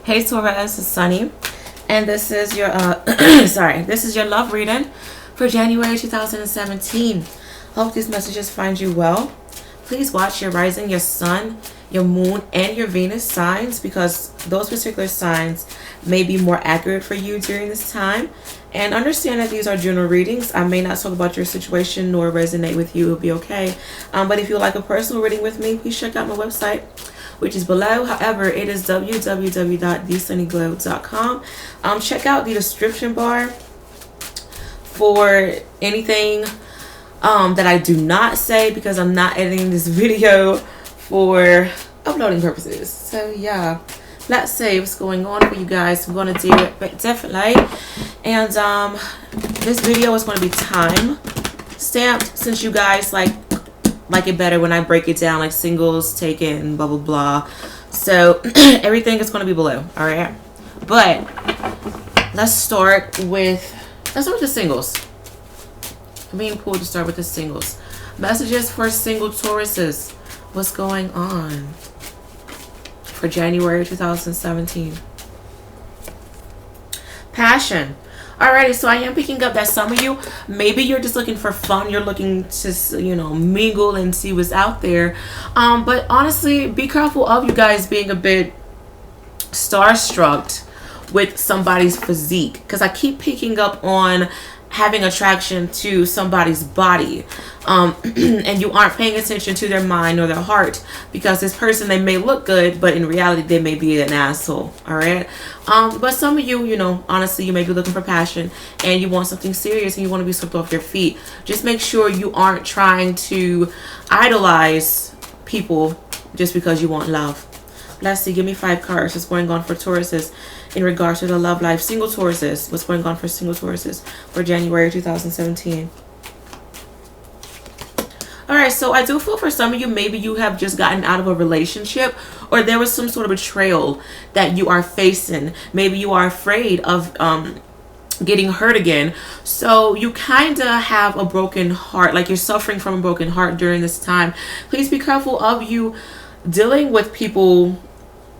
Hey Taurus, it's Sunny, and this is your this is your love reading for January 2017. Hope these messages find you well. Please watch your rising, your sun, your moon, and your Venus signs because those particular signs may be more accurate for you during this time. And understand that these are general readings. I may not talk about your situation nor resonate with you. It'll be okay. But if you would like a personal reading with me, please check out my website, which is below. However, it is www.thesunnyglow.com. Check out the description bar for anything that I do not say because I'm not editing this video for uploading purposes. So yeah, let's see what's going on for you guys. I'm going to do it definitely. And this video is going to be time stamped since you guys like it better when I break it down, like singles, taken, blah blah blah. So everything is going to be below. All right, but let's start with the singles. I'm being pulled to start with the singles. Messages for single Tauruses. What's going on for January 2017? Passion. Alrighty, so I am picking up that some of you, maybe you're just looking for fun. You're looking to, mingle and see what's out there. But honestly, be careful of you guys being a bit starstruck with somebody's physique. Because I keep picking up on having attraction to somebody's body. And you aren't paying attention to their mind or their heart. Because this person, they may look good, but in reality, they may be an asshole. Alright? But some of you, honestly, you may be looking for passion. And you want something serious and you want to be swept off your feet. Just make sure you aren't trying to idolize people just because you want love. Let's see. Give me 5 cards. What's going on for Tauruses in regards to the love life? Single Tauruses. What's going on for single Tauruses for January 2017? Alright, so I do feel for some of you, maybe you have just gotten out of a relationship or there was some sort of betrayal that you are facing. Maybe you are afraid of getting hurt again. So you kind of have a broken heart, like you're suffering from a broken heart during this time. Please be careful of you dealing with people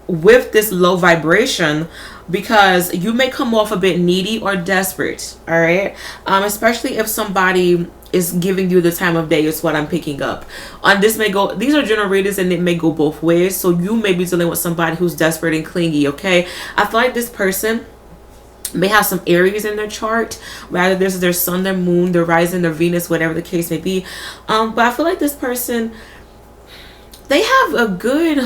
with this low vibration because you may come off a bit needy or desperate. All right, especially if somebody is giving you the time of day is what I'm picking up on. This may go, these are general readings and it may go both ways. So you may be dealing with somebody who's desperate and clingy. Okay, I feel like this person may have some Aries in their chart, rather this is their sun, their moon, their rising, their Venus, whatever the case may be. But I feel like this person, they have a good,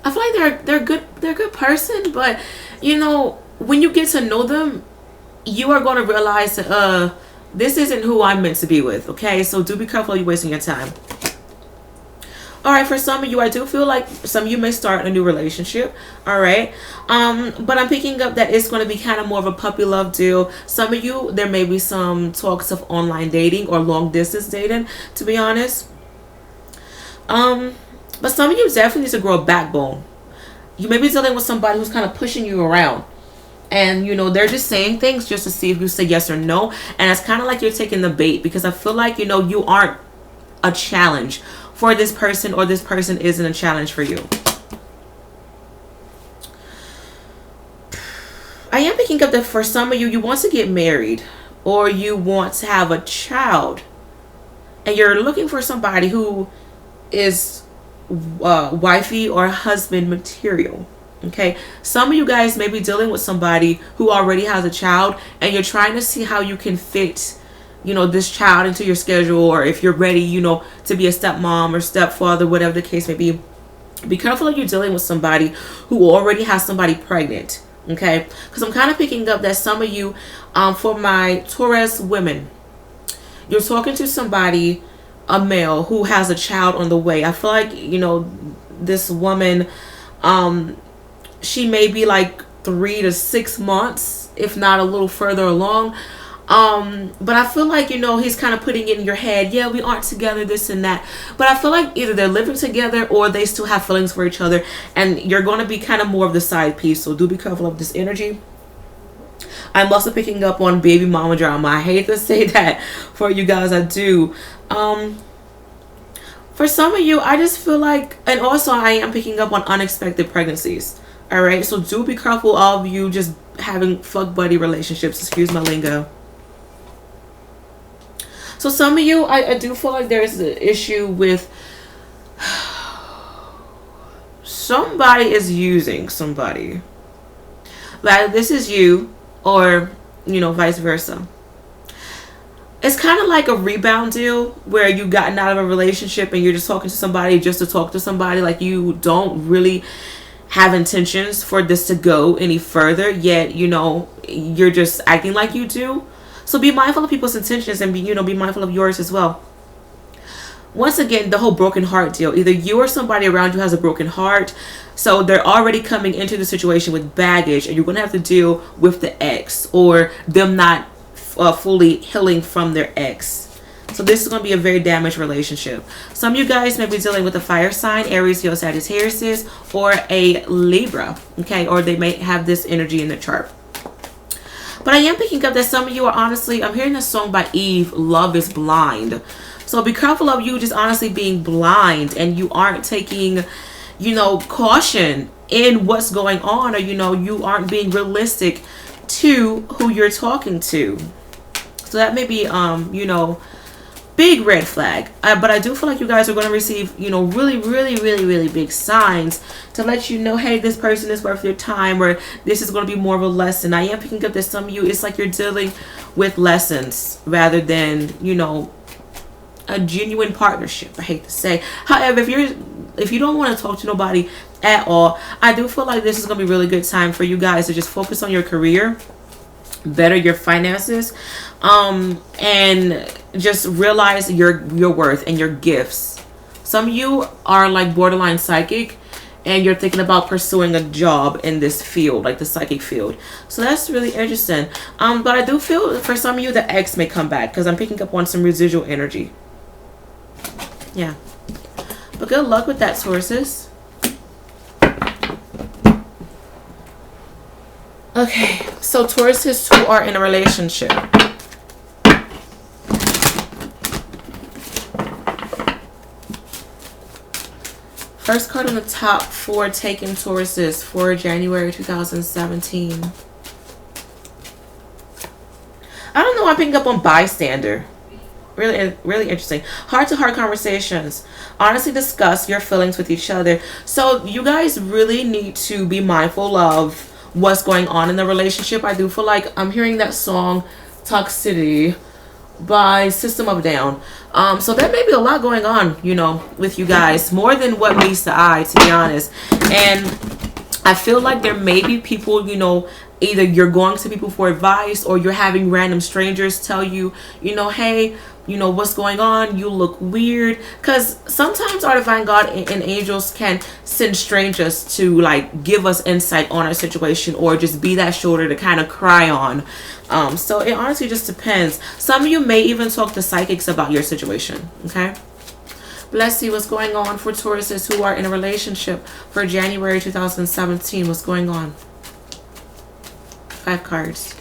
I feel like they're a good person, but when you get to know them, you are going to realize that this isn't who I'm meant to be with. Okay, so do be careful you're wasting your time. All right, for some of you, I do feel like some of you may start a new relationship. All right, but I'm picking up that it's going to be kind of more of a puppy love deal. Some of you, there may be some talks of online dating or long distance dating, to be honest. But some of you definitely need to grow a backbone. You may be dealing with somebody who's kind of pushing you around. And, they're just saying things just to see if you say yes or no. And it's kind of like you're taking the bait because I feel like, you aren't a challenge for this person or this person isn't a challenge for you. I am picking up that for some of you, you want to get married or you want to have a child. And you're looking for somebody who is wifey or husband material. Okay, some of you guys may be dealing with somebody who already has a child and you're trying to see how you can fit this child into your schedule, or if you're ready to be a stepmom or stepfather, whatever the case may be. Be careful if you're dealing with somebody who already has somebody pregnant. Okay, because I'm kind of picking up that some of you, for my Taurus women, you're talking to somebody, a male who has a child on the way. I feel like this woman, she may be like 3 to 6 months, if not a little further along. But I feel like he's kind of putting it in your head, yeah, we aren't together, this and that. But I feel like either they're living together or they still have feelings for each other, and you're going to be kind of more of the side piece. So do be careful of this energy. I'm also picking up on baby mama drama. I hate to say that for you guys, I do. For some of you, I just feel like, and also I am picking up on unexpected pregnancies. All right, so do be careful, all of you just having fuck buddy relationships. Excuse my lingo. So some of you, I do feel like there's an issue with somebody is using somebody. Like this is you, or vice versa. It's kind of like a rebound deal where you've gotten out of a relationship and you're just talking to somebody just to talk to somebody. Like you don't really have intentions for this to go any further, yet you're just acting like you do. So be mindful of people's intentions and be mindful of yours as well. Once again, the whole broken heart deal. Either you or somebody around you has a broken heart, so they're already coming into the situation with baggage, and you're going to have to deal with the ex or them not fully healing from their ex. So this is going to be a very damaged relationship. Some of you guys may be dealing with a fire sign, Aries, Leo, Sagittarius, or a Libra. Okay, or they may have this energy in the chart. But I am picking up that some of you are honestly, I'm hearing a song by Eve, Love is Blind. So be careful of you just honestly being blind and you aren't taking, caution in what's going on, or, you aren't being realistic to who you're talking to. So that may be, big red flag. But I do feel like you guys are going to receive, really, really, really, really big signs to let you know, hey, this person is worth your time, or this is going to be more of a lesson. I am picking up that some of you, it's like you're dealing with lessons rather than, a genuine partnership. I hate to say. However, if you don't want to talk to nobody at all, I do feel like this is going to be a really good time for you guys to just focus on your career, better your finances, and just realize your worth and your gifts. Some of you are like borderline psychic and you're thinking about pursuing a job in this field, like the psychic field. So that's really interesting. But I do feel for some of you the ex may come back because I'm picking up on some residual energy. Yeah. But good luck with that, Tauruses. Okay, so Tauruses who are in a relationship. First card on the top for taking Tauruses for January 2017. I don't know why I'm picking up on bystander. Really, really interesting. Heart-to-heart conversations. Honestly discuss your feelings with each other. So you guys really need to be mindful of what's going on in the relationship. I do feel like I'm hearing that song Toxicity by System of a Down. So there may be a lot going on, with you guys, more than what meets the eye, to be honest. And I feel like there may be people, either you're going to people for advice or you're having random strangers tell you, hey, what's going on, you look weird. Because sometimes our divine God and angels can send strangers to like give us insight on our situation, or just be that shoulder to kind of cry on. So it honestly just depends. Some of you may even talk to psychics about your situation. Okay, let's see what's going on for Tauruses who are in a relationship for January 2017. What's going on? 5 cards.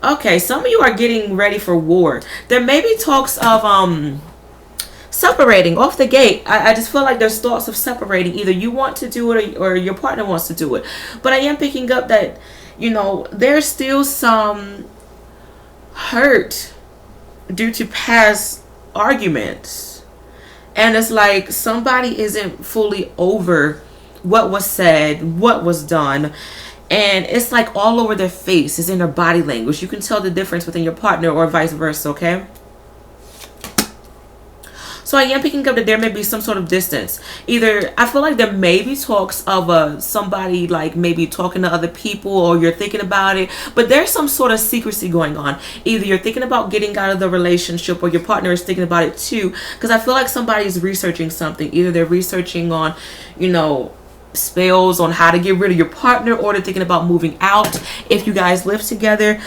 Okay, some of you are getting ready for war. There may be talks of separating off the gate. I just feel like there's thoughts of separating. Either you want to do it or your partner wants to do it. But I am picking up that, there's still some hurt due to past arguments. And it's like somebody isn't fully over what was said, what was done. And it's like all over their face. It's in their body language. You can tell the difference within your partner or vice versa, okay? So I am picking up that there may be some sort of distance. Either I feel like there may be talks of somebody like maybe talking to other people, or you're thinking about it. But there's some sort of secrecy going on. Either you're thinking about getting out of the relationship, or your partner is thinking about it too. Because I feel like somebody's researching something. Either they're researching on, spells on how to get rid of your partner, or they're thinking about moving out if you guys live together.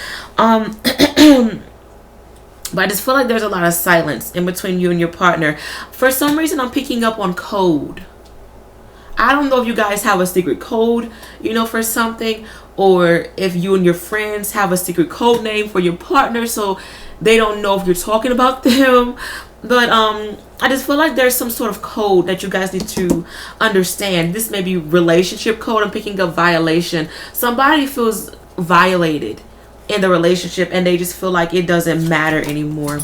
But I just feel like there's a lot of silence in between you and your partner. For some reason, I'm picking up on code. I don't know if you guys have a secret code, for something, or if you and your friends have a secret code name for your partner, so they don't know if you're talking about them. But I just feel like there's some sort of code that you guys need to understand. This may be relationship code. I'm picking up violation. Somebody feels violated in the relationship and they just feel like it doesn't matter anymore.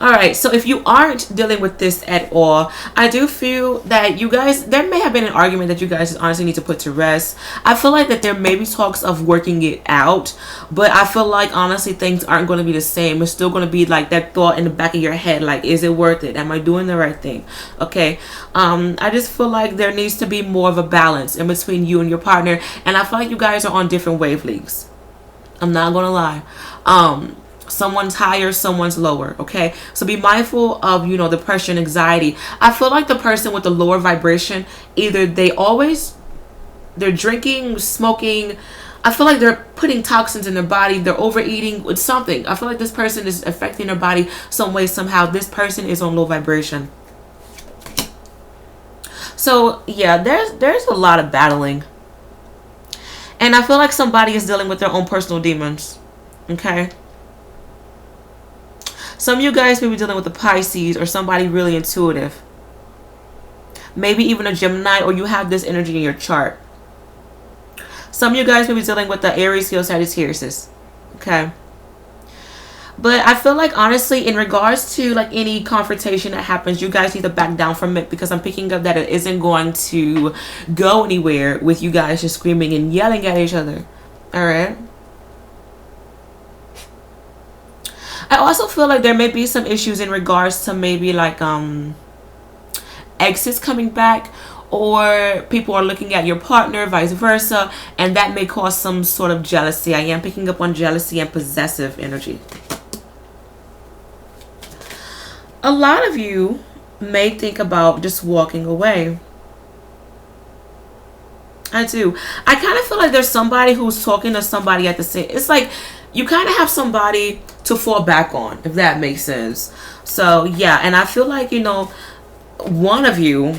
All right, so if you aren't dealing with this at all, I do feel that you guys, there may have been an argument that you guys just honestly need to put to rest. I feel like that there may be talks of working it out, but I feel like honestly things aren't going to be the same. It's still going to be like that thought in the back of your head, like, is it worth it? Am I doing the right thing? Okay, I just feel like there needs to be more of a balance in between you and your partner, and I feel like you guys are on different wavelengths. I'm not going to lie. Someone's higher, someone's lower. Okay, so be mindful of, you know, depression, anxiety. I feel like the person with the lower vibration, either they're drinking, smoking. I feel like they're putting toxins in their body. They're overeating with something. I feel like this person is affecting their body some way, somehow. This person is on low vibration. So yeah, there's a lot of battling, and I feel like somebody is dealing with their own personal demons. Okay. Some of you guys may be dealing with a Pisces or somebody really intuitive. Maybe even a Gemini, or you have this energy in your chart. Some of you guys may be dealing with the Aries, Leo, Sagittarius. Okay. But I feel like honestly, in regards to like any confrontation that happens, you guys need to back down from it, because I'm picking up that it isn't going to go anywhere with you guys just screaming and yelling at each other. All right. I also feel like there may be some issues in regards to maybe like exes coming back, or people are looking at your partner, vice versa, and that may cause some sort of jealousy. I am picking up on jealousy and possessive energy. A lot of you may think about just walking away. I do. I kind of feel like there's somebody who's talking to somebody at the same. It's like you kind of have somebody to fall back on, if that makes sense. So yeah, and I feel like, you know, one of you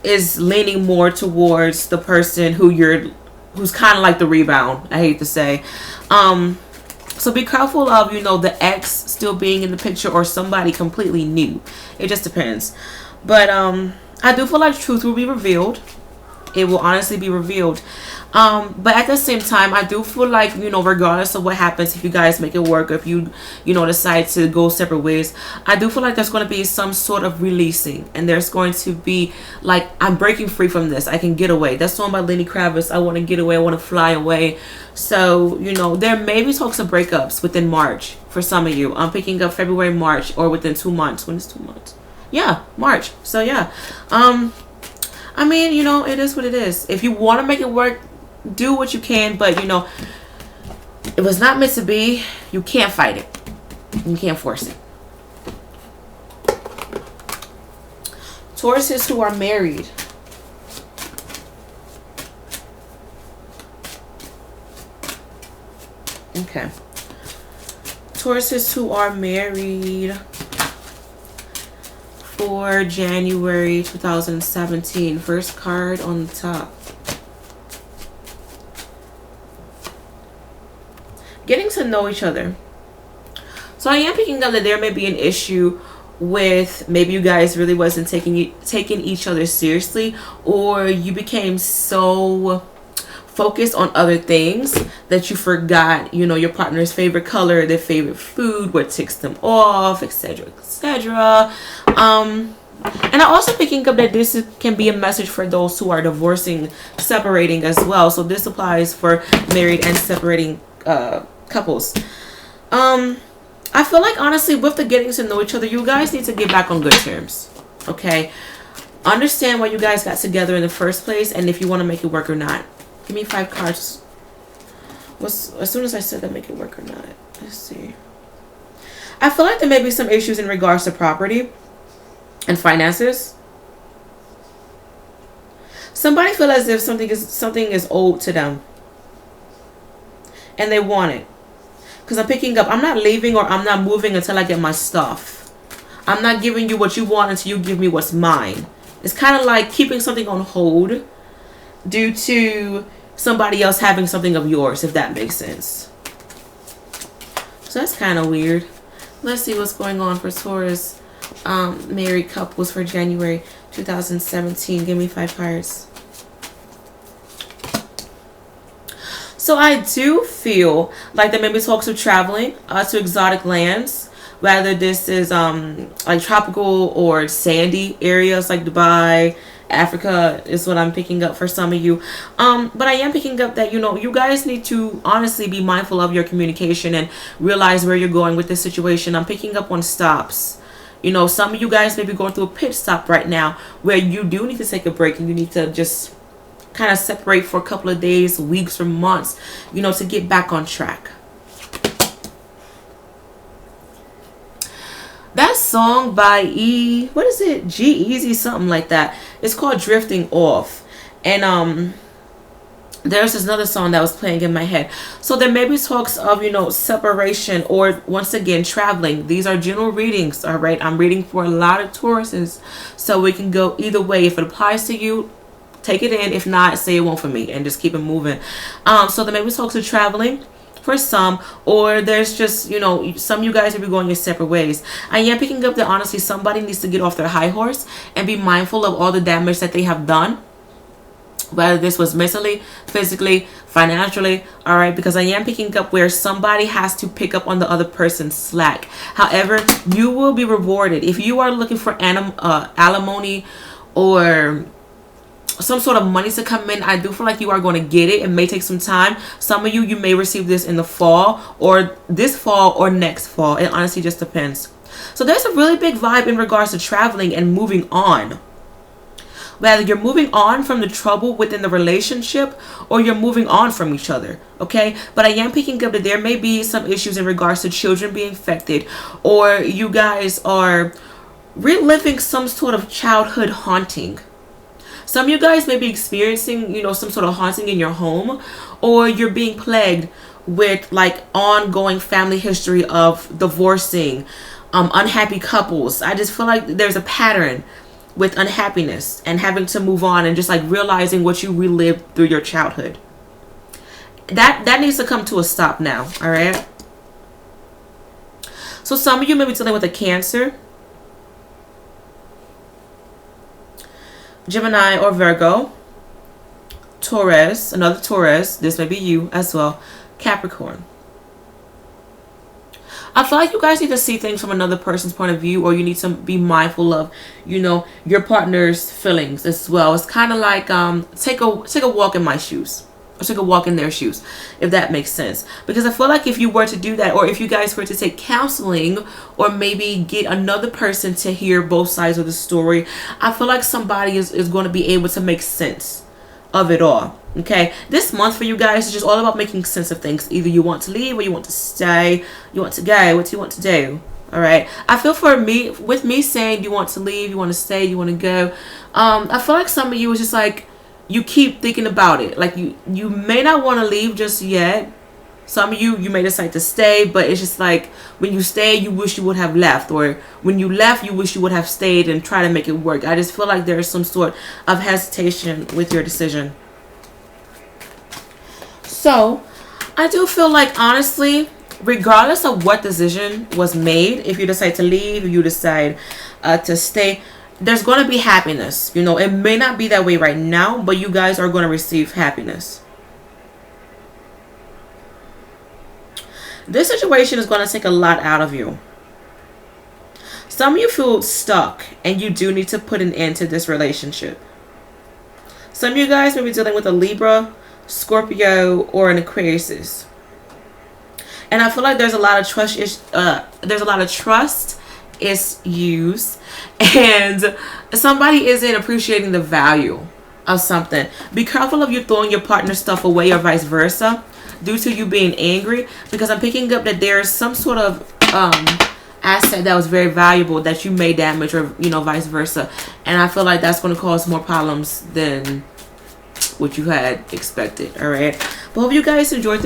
is leaning more towards the person who's kind of like the rebound, I hate to say. So be careful of, you know, the ex still being in the picture or somebody completely new. It just depends. But I do feel like truth will be revealed. It will honestly be revealed. But at the same time, I do feel like, you know, regardless of what happens, if you guys make it work, if you know, decide to go separate ways, I do feel like there's going to be some sort of releasing. And there's going to be like, I'm breaking free from this. I can get away. That song by Lenny Kravitz, I want to get away. I want to fly away. So, you know, there may be talks of breakups within March for some of you. I'm picking up February, March, or within 2 months. When is 2 months? Yeah, March. So yeah. I mean, you know, it is what it is. If you want to make it work, do what you can. But, you know, if it's not meant to be, you can't fight it. You can't force it. Tauruses who are married. Okay. Tauruses who are married for January 2017. First card on the top. Getting to know each other. So I am picking up that there may be an issue with maybe you guys really wasn't taking each other seriously, or you became so focused on other things that you forgot, you know, your partner's favorite color, their favorite food, what ticks them off, etc., etc. And I also picking up that this can be a message for those who are divorcing, separating as well. So this applies for married and separating couples. I feel like honestly, with the getting to know each other, you guys need to get back on good terms. Okay, understand why you guys got together in the first place, and if you want to make it work or not. Give me 5 cards. As soon as I said that, make it work or not. Let's see. I feel like there may be some issues in regards to property and finances. Somebody feel as if something is owed to them, and they want it. Because I'm picking up, I'm not leaving or I'm not moving until I get my stuff. I'm not giving you what you want until you give me what's mine. It's kind of like keeping something on hold due to somebody else having something of yours, if that makes sense. So that's kind of weird. Let's see what's going on for Taurus married couples for January 2017. Give me 5 cards. So I do feel like there may be talks of traveling to exotic lands, whether this is like tropical or sandy areas like Dubai, Africa is what I'm picking up for some of you. But I am picking up that, you know, you guys need to honestly be mindful of your communication and realize where you're going with this situation. I'm picking up on stops. You know, some of you guys may be going through a pit stop right now where you do need to take a break and you need to just kind of separate for a couple of days, weeks, or months, you know, to get back on track. That song by what is it? G-Eazy, something like that. It's called Drifting Off. And there's another song that was playing in my head. So there may be talks of, you know, separation or once again traveling. These are general readings, all right? I'm reading for a lot of Tauruses, so we can go either way. If it applies to you, take it in. If not, say it won't for me and just keep it moving. So there may be talks of traveling for some, or there's just, you know, some of you guys will be going your separate ways. I am picking up that honestly somebody needs to get off their high horse and be mindful of all the damage that they have done, whether this was mentally, physically, financially, all right? Because I am picking up where somebody has to pick up on the other person's slack. However, you will be rewarded if you are looking for alimony or some sort of money to come in. I do feel like you are going to get it. It may take some time. Some of you may receive this in the fall, or this fall, or next fall. It honestly just depends. So there's a really big vibe in regards to traveling and moving on. Whether you're moving on from the trouble within the relationship or you're moving on from each other, okay? But I am picking up that there may be some issues in regards to children being affected, or you guys are reliving some sort of childhood haunting. Some of you guys may be experiencing, you know, some sort of haunting in your home, or you're being plagued with like ongoing family history of divorcing, unhappy couples. I just feel like there's a pattern with unhappiness and having to move on and just like realizing what you relived through your childhood. That needs to come to a stop now, all right? So some of you may be dealing with a Cancer, Gemini or Virgo, Taurus, another Taurus, this may be you as well, Capricorn. I feel like you guys need to see things from another person's point of view, or you need to be mindful of, you know, your partner's feelings as well. It's kind of like take a walk in my shoes, or take a walk in their shoes, if that makes sense. Because I feel like if you were to do that, or if you guys were to take counseling, or maybe get another person to hear both sides of the story, I feel like somebody is going to be able to make sense of it all. Okay, this month for you guys is just all about making sense of things. Either you want to leave or you want to stay, you want to go, what do you want to do? All right, I feel for me, with me saying you want to leave, you want to stay, you want to go, I feel like some of you is just like, you keep thinking about it. Like you may not want to leave just yet. Some of you may decide to stay, but it's just like when you stay, you wish you would have left, or when you left, you wish you would have stayed and try to make it work. I just feel like there's some sort of hesitation with your decision. So I do feel like, honestly, regardless of what decision was made, if you decide to leave, if you decide to stay, there's going to be happiness. You know, it may not be that way right now, but you guys are going to receive happiness. This situation is going to take a lot out of you. Some of you feel stuck and you do need to put an end to this relationship. Some of you guys may be dealing with a Libra, Scorpio, or an Aquarius. And I feel like there's a lot of trust issues, and somebody isn't appreciating the value of something. Be careful of you throwing your partner's stuff away or vice versa due to you being angry, because I'm picking up that there's some sort of asset that was very valuable that you may damage, or, you know, vice versa. And I feel like that's going to cause more problems than what you had expected. All right, but hope you guys enjoyed this.